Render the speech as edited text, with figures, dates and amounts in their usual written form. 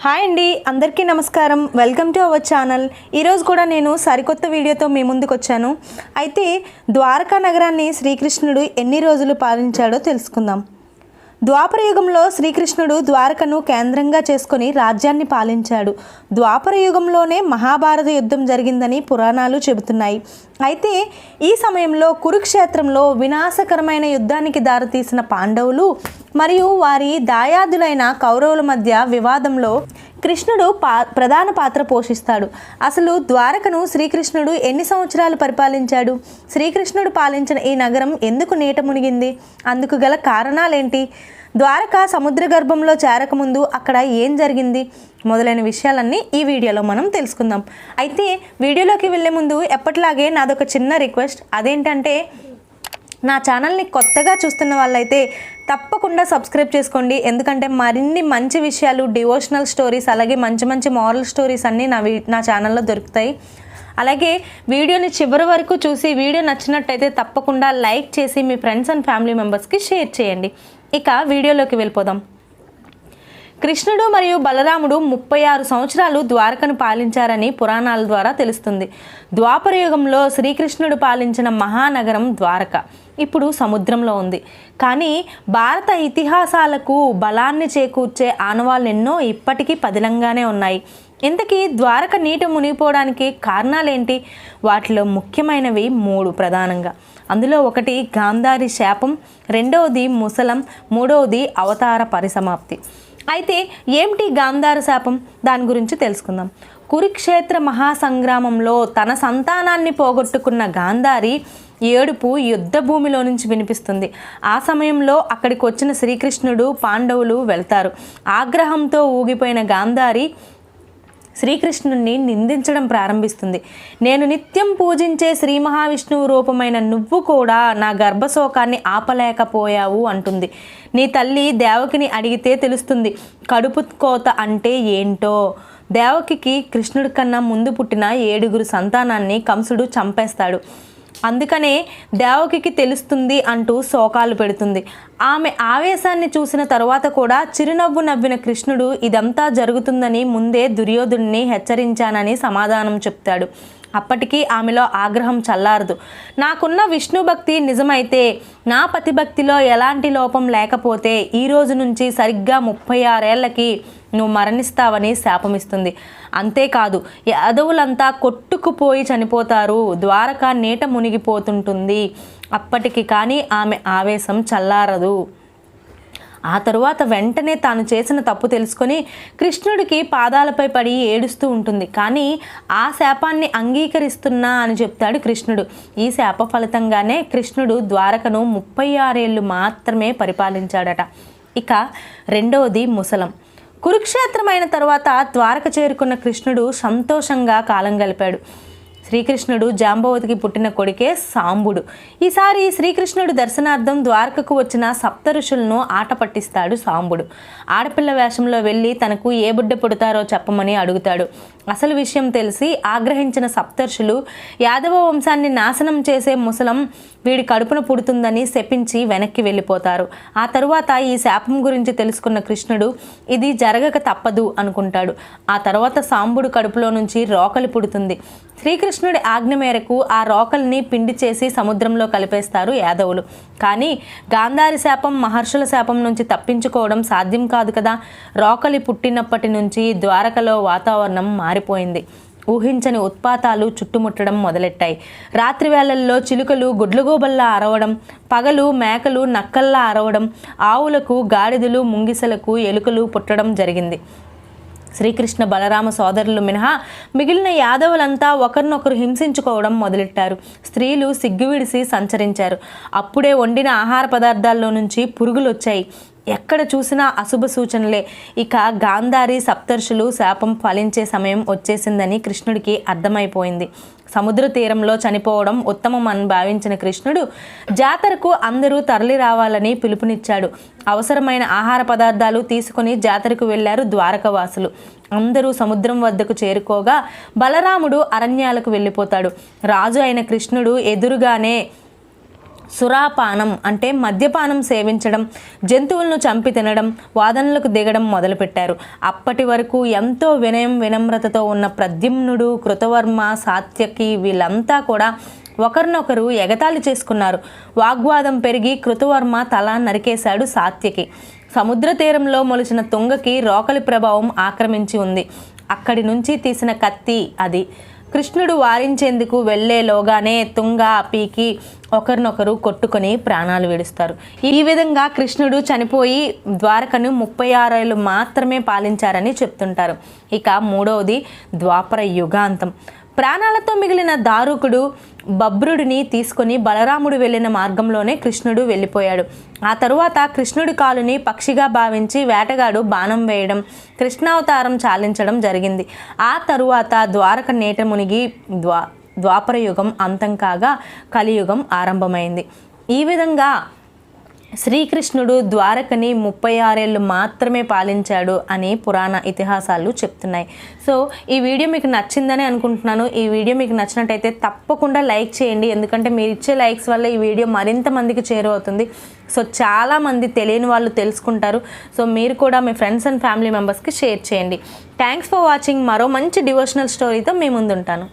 Hi అండి, అందరికీ నమస్కారం. Welcome to our channel. ఈరోజు కూడా నేను సరికొత్త వీడియోతో మీ ముందుకు వచ్చాను. అయితే ద్వారకా నగరాన్ని శ్రీకృష్ణుడు ఎన్ని రోజులు పాలించాడో తెలుసుకుందాం. ద్వాపర యుగంలో శ్రీకృష్ణుడు ద్వారకను కేంద్రంగా చేసుకొని రాజ్యాన్ని పాలించాడు. ద్వాపర యుగంలోనే మహాభారత యుద్ధం జరిగిందని పురాణాలు చెబుతున్నాయి. అయితే ఈ సమయంలో కురుక్షేత్రంలో వినాశకరమైన యుద్ధానికి దారితీసిన పాండవులు మరియు వారి దాయాదులైన కౌరవుల మధ్య వివాదంలో కృష్ణుడు ప్రధాన పాత్ర పోషిస్తాడు. అసలు ద్వారకను శ్రీకృష్ణుడు ఎన్ని సంవత్సరాలు పరిపాలించాడు? శ్రీకృష్ణుడు పాలించిన ఈ నగరం ఎందుకు నీట మునిగింది? అందుకు గల కారణాలేంటి? ద్వారక సముద్ర గర్భంలో చేరకముందు అక్కడ ఏం జరిగింది? మొదలైన విషయాలన్నీ ఈ వీడియోలో మనం తెలుసుకుందాం. అయితే వీడియోలోకి వెళ్ళే ముందు ఎప్పటిలాగే నాదొక చిన్న రిక్వెస్ట్. అదేంటంటే, నా ఛానల్ని కొత్తగా చూస్తున్న వాళ్ళైతే తప్పకుండా సబ్స్క్రైబ్ చేసుకోండి. ఎందుకంటే మరిన్ని మంచి విషయాలు, డివోషనల్ స్టోరీస్, అలాగే మంచి మంచి మారల్ స్టోరీస్ అన్నీ నా ఛానల్లో దొరుకుతాయి. అలాగే వీడియోని చివరి వరకు చూసి వీడియో నచ్చినట్టయితే తప్పకుండా లైక్ చేసి మీ ఫ్రెండ్స్ అండ్ ఫ్యామిలీ మెంబర్స్కి షేర్ చేయండి. ఇక వీడియోలోకి వెళ్ళిపోదాం. కృష్ణుడు మరియు బలరాముడు 36 సంవత్సరాలు ద్వారకను పాలించారని పురాణాల ద్వారా తెలుస్తుంది. ద్వాపర యుగంలో శ్రీకృష్ణుడు పాలించిన మహానగరం ద్వారక ఇప్పుడు సముద్రంలో ఉంది. కానీ భారత ఇతిహాసాలకు బలాన్ని చేకూర్చే ఆనవాళ్ళు ఎన్నో ఇప్పటికీ పదిలంగానే ఉన్నాయి. ఇంతకీ ద్వారక నీట మునిగిపోవడానికి కారణాలేంటి? వాటిలో ముఖ్యమైనవి 3 ప్రధానంగా. అందులో ఒకటి గాంధారి శాపం, రెండవది ముసలం, మూడవది అవతార పరిసమాప్తి. అయితే ఏమిటి గాంధార శాపం? దాని గురించి తెలుసుకుందాం. కురుక్షేత్ర మహాసంగ్రామంలో తన సంతానాన్ని పోగొట్టుకున్న గాంధారి ఏడుపు యుద్ధ భూమిలో నుంచి వినిపిస్తుంది. ఆ సమయంలో అక్కడికి వచ్చిన శ్రీకృష్ణుడు, పాండవులు వెళ్తారు. ఆగ్రహంతో ఊగిపోయిన గాంధారి శ్రీకృష్ణుడిని నిందించడం ప్రారంభిస్తుంది. నేను నిత్యం పూజించే శ్రీ మహావిష్ణువు రూపమైన నువ్వు కూడా నా గర్భశోకాన్ని ఆపలేకపోయావు అంటుంది. నీ తల్లి దేవకిని అడిగితే తెలుస్తుంది కడుపు కోత అంటే ఏంటో. దేవకికి కృష్ణుడి కన్నా ముందు పుట్టిన 7 సంతానాన్ని కంసుడు చంపేస్తాడు. అందుకనే దేవకికి తెలుస్తుంది అంటూ శోకాలు పెడుతుంది. ఆమె ఆవేశాన్ని చూసిన తరువాత కూడా చిరునవ్వు నవ్విన కృష్ణుడు ఇదంతా జరుగుతుందని ముందే దుర్యోధుడిని హెచ్చరించానని సమాధానం చెప్తాడు. అప్పటికీ ఆమెలో ఆగ్రహం చల్లారదు. నాకున్న విష్ణు భక్తి నిజమైతే, నా పతిభక్తిలో ఎలాంటి లోపం లేకపోతే ఈ రోజు నుంచి సరిగ్గా 36 ఏళ్లకి నువ్వు మరణిస్తావని శాపమిస్తుంది. అంతేకాదు, యాదవులంతా కొట్టుకుపోయి చనిపోతారు, ద్వారక నీట మునిగిపోతుంటుంది. అప్పటికి కానీ ఆమె ఆవేశం చల్లారదు. ఆ తరువాత వెంటనే తాను చేసిన తప్పు తెలుసుకొని కృష్ణుడికి పాదాలపై పడి ఏడుస్తూ ఉంటుంది. కానీ ఆ శాపాన్ని అంగీకరిస్తున్నా అని చెప్తాడు కృష్ణుడు. ఈ శాప ఫలితంగానే కృష్ణుడు ద్వారకను 36 ఏళ్ళు మాత్రమే పరిపాలించాడట. ఇక రెండవది ముసలం. కురుక్షేత్రమైన తర్వాత ద్వారక చేరుకున్న కృష్ణుడు సంతోషంగా కాలం గలిపాడు. శ్రీకృష్ణుడు జాంబవతికి పుట్టిన కొడుకే సాంబుడు. ఈసారి శ్రీకృష్ణుడు దర్శనార్థం ద్వారకకు వచ్చిన సప్త ఋషులను ఆట పట్టిస్తాడు సాంబుడు. ఆడపిల్ల వేషంలో వెళ్ళి తనకు ఏ బిడ్డ పుడతారో చెప్పమని అడుగుతాడు. అసలు విషయం తెలిసి ఆగ్రహించిన సప్తర్షులు యాదవ వంశాన్ని నాశనం చేసే ముసలం వీడి కడుపున పుడుతుందని శపించి వెనక్కి వెళ్ళిపోతారు. ఆ తరువాత ఈ శాపం గురించి తెలుసుకున్న కృష్ణుడు ఇది జరగక తప్పదు అనుకుంటాడు. ఆ తర్వాత సాంబుడు కడుపులో నుంచి రోకలి పుడుతుంది. శ్రీకృష్ణుడి ఆజ్ఞ మేరకు ఆ రోకల్ని పిండి చేసి సముద్రంలో కలిపేస్తారు యాదవులు. కానీ గాంధారి శాపం, మహర్షుల శాపం నుంచి తప్పించుకోవడం సాధ్యం కాదు కదా. రోకలి పుట్టినప్పటి నుంచి ద్వారకలో వాతావరణం మారిపోయింది. ఊహించని ఉత్పాతాలు చుట్టుముట్టడం మొదలెట్టాయి. రాత్రి వేళల్లో చిలుకలు గుడ్లగోబల్లా అరవడం, పగలు మేకలు నక్కల్లా అరవడం, ఆవులకు గాడిదలు, ముంగిసలకు ఎలుకలు పుట్టడం జరిగింది. శ్రీకృష్ణ బలరామ సోదరులు మినహా మిగిలిన యాదవులంతా ఒకరినొకరు హింసించుకోవడం మొదలెట్టారు. స్త్రీలు సిగ్గువిడిసి సంచరించారు. అప్పుడే వండిన ఆహార పదార్థాల్లో నుంచి పురుగులు వచ్చాయి. ఎక్కడ చూసినా అశుభ సూచనలే. ఇక గాంధారి సప్తర్షులు శాపం ఫలించే సమయం వచ్చేసిందని కృష్ణుడికి అర్థమైపోయింది. సముద్ర తీరంలో చనిపోవడం ఉత్తమం అని భావించిన కృష్ణుడు జాతరకు అందరూ తరలి రావాలని పిలుపునిచ్చాడు. అవసరమైన ఆహార పదార్థాలు తీసుకుని జాతరకు వెళ్లారు ద్వారకవాసులు. అందరూ సముద్రం వద్దకు చేరుకోగా బలరాముడు అరణ్యాలకు వెళ్ళిపోతాడు. రాజు అయిన కృష్ణుడు ఎదురుగానే సురాపానం అంటే మద్యపానం సేవించడం, జంతువులను చంపి తినడం, వాదనలకు దిగడం మొదలుపెట్టారు. అప్పటి వరకు ఎంతో వినయం వినమ్రతతో ఉన్న ప్రద్యుమ్నుడు, కృతవర్మ, సాత్యకి వీళ్ళంతా కూడా ఒకరినొకరు ఎగతాళి చేసుకున్నారు. వాగ్వాదం పెరిగి కృతవర్మ తల నరికేశాడు సాత్యకి. సముద్ర తీరంలో మొలిచిన తుంగకి రోకలి ప్రభావం ఆక్రమించి ఉంది. అక్కడి నుంచి తీసిన కత్తి అది. కృష్ణుడు వారించేందుకు వెళ్లేలోగానే తుంగ, పీకి ఒకరినొకరు కొట్టుకొని ప్రాణాలు విడుస్తారు. ఈ విధంగా కృష్ణుడు చనిపోయి ద్వారకను 36 ఏళ్ళు మాత్రమే పాలించారని చెప్తుంటారు. ఇక మూడవది ద్వాపర యుగాంతం. ప్రాణాలతో మిగిలిన దారుకుడు బభ్రుడిని తీసుకొని బలరాముడు వెళ్ళిన మార్గంలోనే కృష్ణుడు వెళ్ళిపోయాడు. ఆ తరువాత కృష్ణుడి కాలుని పక్షిగా భావించి వేటగాడు బాణం వేయడం, కృష్ణావతారం చాలించడం జరిగింది. ఆ తరువాత ద్వారక నీట మునిగి ద్వాపర యుగం అంతం కాగా కలియుగం ఆరంభమైంది. ఈ విధంగా శ్రీకృష్ణుడు ద్వారకని 36 ఏళ్ళు మాత్రమే పాలించాడు అని పురాణ ఇతిహాసాలు చెప్తున్నాయి. సో ఈ వీడియో మీకు నచ్చిందని అనుకుంటున్నాను. ఈ వీడియో మీకు నచ్చినట్టయితే తప్పకుండా లైక్ చేయండి. ఎందుకంటే మీరు ఇచ్చే లైక్స్ వల్ల ఈ వీడియో మరింత మందికి చేరువవుతుంది. సో చాలామంది తెలియని వాళ్ళు తెలుసుకుంటారు. సో మీరు కూడా మీ ఫ్రెండ్స్ అండ్ ఫ్యామిలీ మెంబర్స్కి షేర్ చేయండి. Thanks for watching. మరో మంచి డివోషనల్ స్టోరీతో మీ ముందుంటాను.